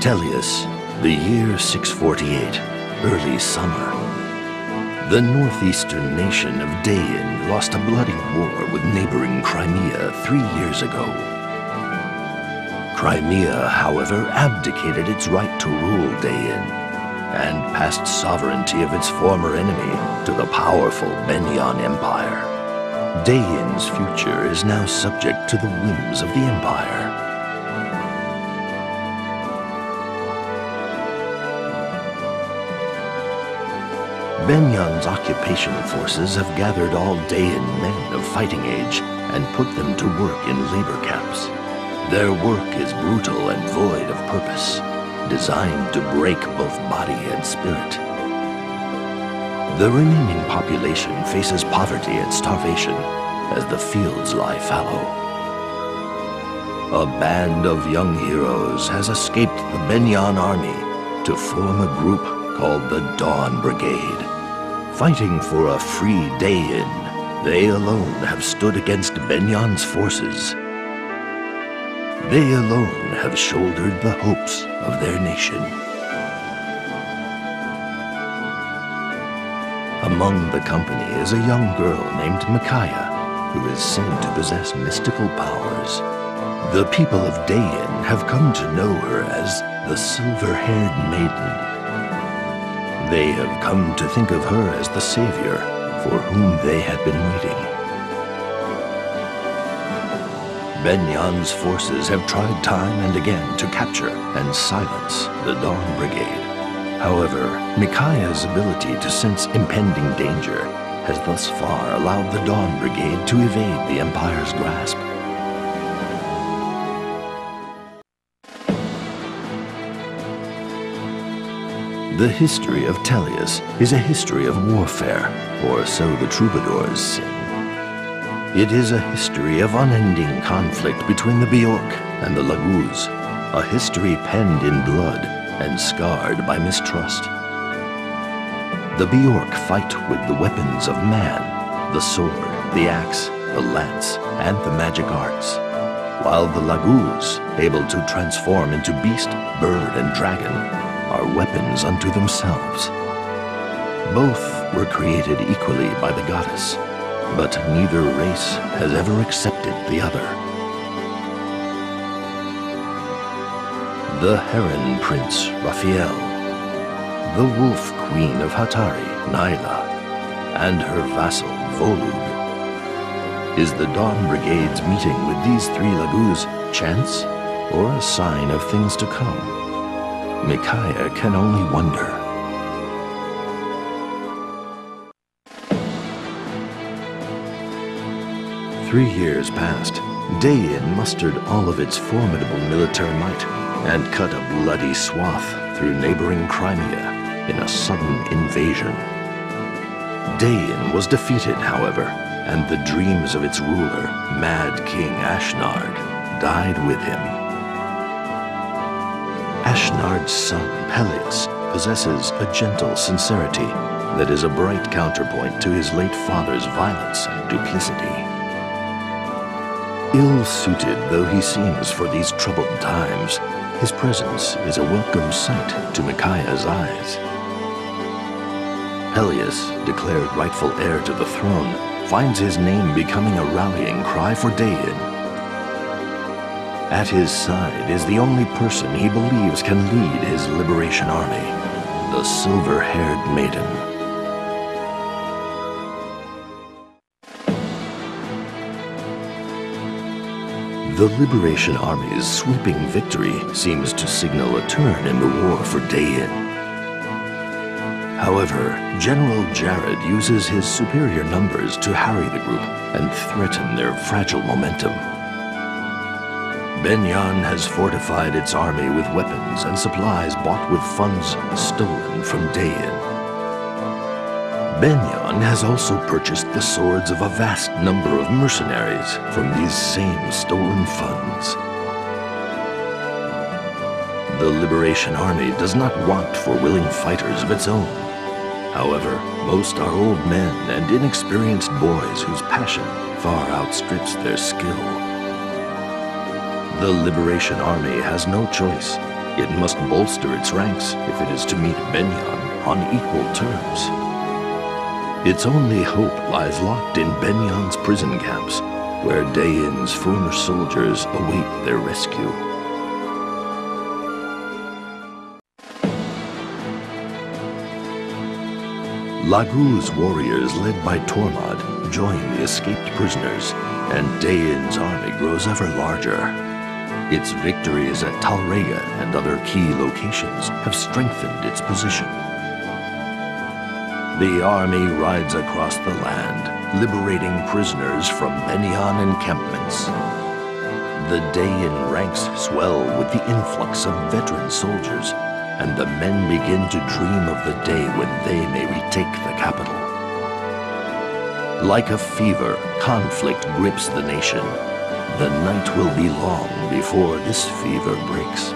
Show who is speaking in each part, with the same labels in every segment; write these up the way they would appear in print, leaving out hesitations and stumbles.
Speaker 1: Pelleas, the year 648, early summer. The northeastern nation of Daein lost a bloody war with neighboring Crimea 3 years ago. Crimea, however, abdicated its right to rule Daein and passed sovereignty of its former enemy to the powerful Begnion Empire. Daein's future is now subject to the whims of the Empire. Begnion's occupation forces have gathered all Daein men of fighting age and put them to work in labor camps. Their work is brutal and void of purpose, designed to break both body and spirit. The remaining population faces poverty and starvation as the fields lie fallow. A band of young heroes has escaped the Begnion army to form a group called the Dawn Brigade. Fighting for a free Daein, they alone have stood against Begnion's forces. They alone have shouldered the hopes of their nation. Among the company is a young girl named Micaiah, who is said to possess mystical powers. The people of Daein have come to know her as the Silver-Haired Maiden. They have come to think of her as the savior for whom they had been waiting. Begnion's forces have tried time and again to capture and silence the Dawn Brigade. However, Micaiah's ability to sense impending danger has thus far allowed the Dawn Brigade to evade the Empire's grasp. The history of Pelleas is a history of warfare, or so the troubadours sing. It is a history of unending conflict between the Bjork and the Laguz, a history penned in blood and scarred by mistrust. The Bjork fight with the weapons of man, the sword, the axe, the lance, and the magic arts, while the Laguz, able to transform into beast, bird, and dragon, are weapons unto themselves. Both were created equally by the goddess, but neither race has ever accepted the other. The Heron Prince, Raphael, the Wolf Queen of Hatari, Naila, and her vassal, Volud. Is the Dawn Brigade's meeting with these three Laguz chance, or a sign of things to come? Micaiah can only wonder. Three years passed. Daein mustered all of its formidable military might and cut a bloody swath through neighboring Crimea in a sudden invasion. Daein was defeated, however, and the dreams of its ruler, Mad King Ashnard, died with him. Ashnard's son, Pelleas, possesses a gentle sincerity that is a bright counterpoint to his late father's violence and duplicity. Ill-suited though he seems for these troubled times, his presence is a welcome sight to Micaiah's eyes. Pelleas, declared rightful heir to the throne, finds his name becoming a rallying cry for Daein. At his side is the only person he believes can lead his liberation army, the Silver-Haired Maiden. The Liberation Army's sweeping victory seems to signal a turn in the war for Daein. However, General Jared uses his superior numbers to harry the group and threaten their fragile momentum. Begnion has fortified its army with weapons and supplies bought with funds stolen from Daein. Begnion has also purchased the swords of a vast number of mercenaries from these same stolen funds. The Liberation Army does not want for willing fighters of its own. However, most are old men and inexperienced boys whose passion far outstrips their skill. The Liberation Army has no choice It must bolster its ranks if it is to meet Begnion on equal terms. Its only hope lies locked in Begnion's prison camps, where Daein's former soldiers await their rescue. Lagou's warriors, led by Tormod, join the escaped prisoners, and Daein's army grows ever larger. Its victories at Talrega and other key locations have strengthened its position. The army rides across the land, liberating prisoners from Begnion encampments. The Daein ranks swell with the influx of veteran soldiers, and the men begin to dream of the day when they may retake the capital. Like a fever, conflict grips the nation. The night will be long before this fever breaks.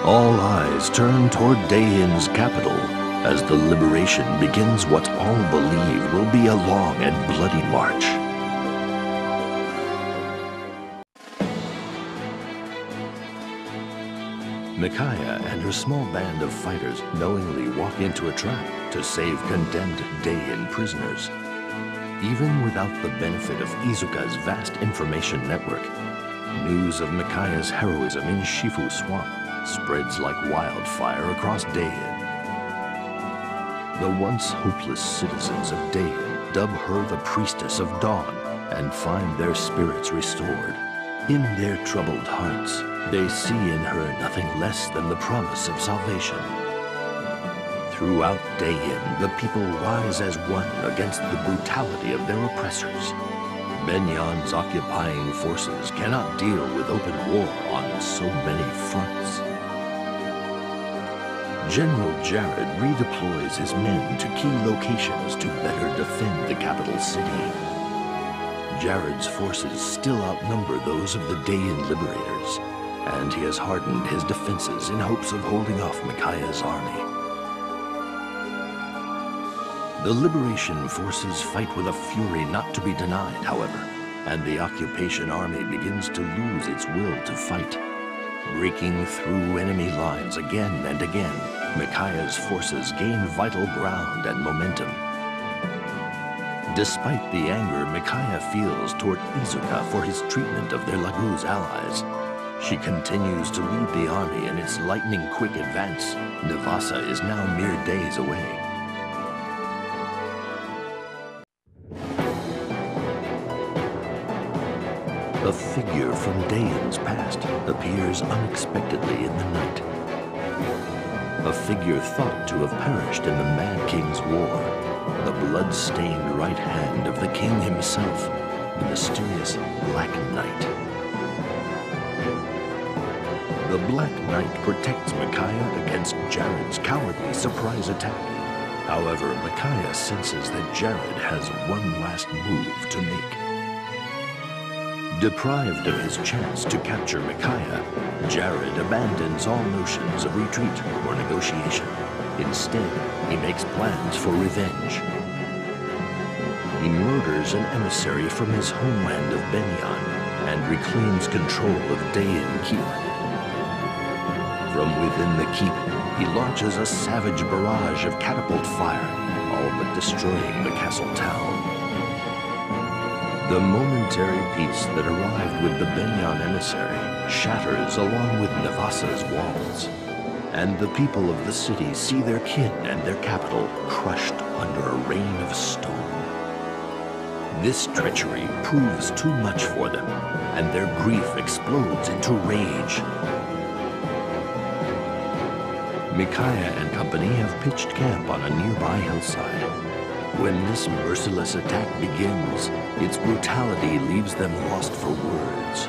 Speaker 1: All eyes turn toward Daein's capital as the liberation begins what all believe will be a long and bloody march. Micaiah and her small band of fighters knowingly walk into a trap to save condemned Daein prisoners. Even without the benefit of Izuka's vast information network, news of Micaiah's heroism in Shifu Swamp spreads like wildfire across Daein. The once hopeless citizens of Daein dub her the Priestess of Dawn and find their spirits restored. In their troubled hearts, they see in her nothing less than the promise of salvation. Throughout Daein, the people rise as one against the brutality of their oppressors. Begnion's occupying forces cannot deal with open war on so many fronts. General Jared redeploys his men to key locations to better defend the capital city. Jared's forces still outnumber those of the Daein liberators, and he has hardened his defenses in hopes of holding off Micaiah's army. The liberation forces fight with a fury not to be denied, however, and the occupation army begins to lose its will to fight. Breaking through enemy lines again and again, Micaiah's forces gain vital ground and momentum. Despite the anger Micaiah feels toward Izuka for his treatment of their Lagou's allies, she continues to lead the army in its lightning-quick advance. Navassa is now mere days away. A figure from Daein's past appears unexpectedly in the night. A figure thought to have perished in the Mad King's war. The blood-stained right hand of the king himself, the mysterious Black Knight. The Black Knight protects Micaiah against Jared's cowardly surprise attack. However, Micaiah senses that Jared has one last move to make. Deprived of his chance to capture Micaiah, Jared abandons all notions of retreat or negotiation. Instead, he makes plans for revenge. He murders an emissary from his homeland of Begnion and reclaims control of Daein Keep. From within the keep, he launches a savage barrage of catapult fire, all but destroying the castle town. The momentary peace that arrived with the Begnion emissary shatters along with Navassa's walls, and the people of the city see their kin and their capital crushed under a rain of stone. This treachery proves too much for them, and their grief explodes into rage. Micaiah and company have pitched camp on a nearby hillside. When this merciless attack begins, its brutality leaves them lost for words.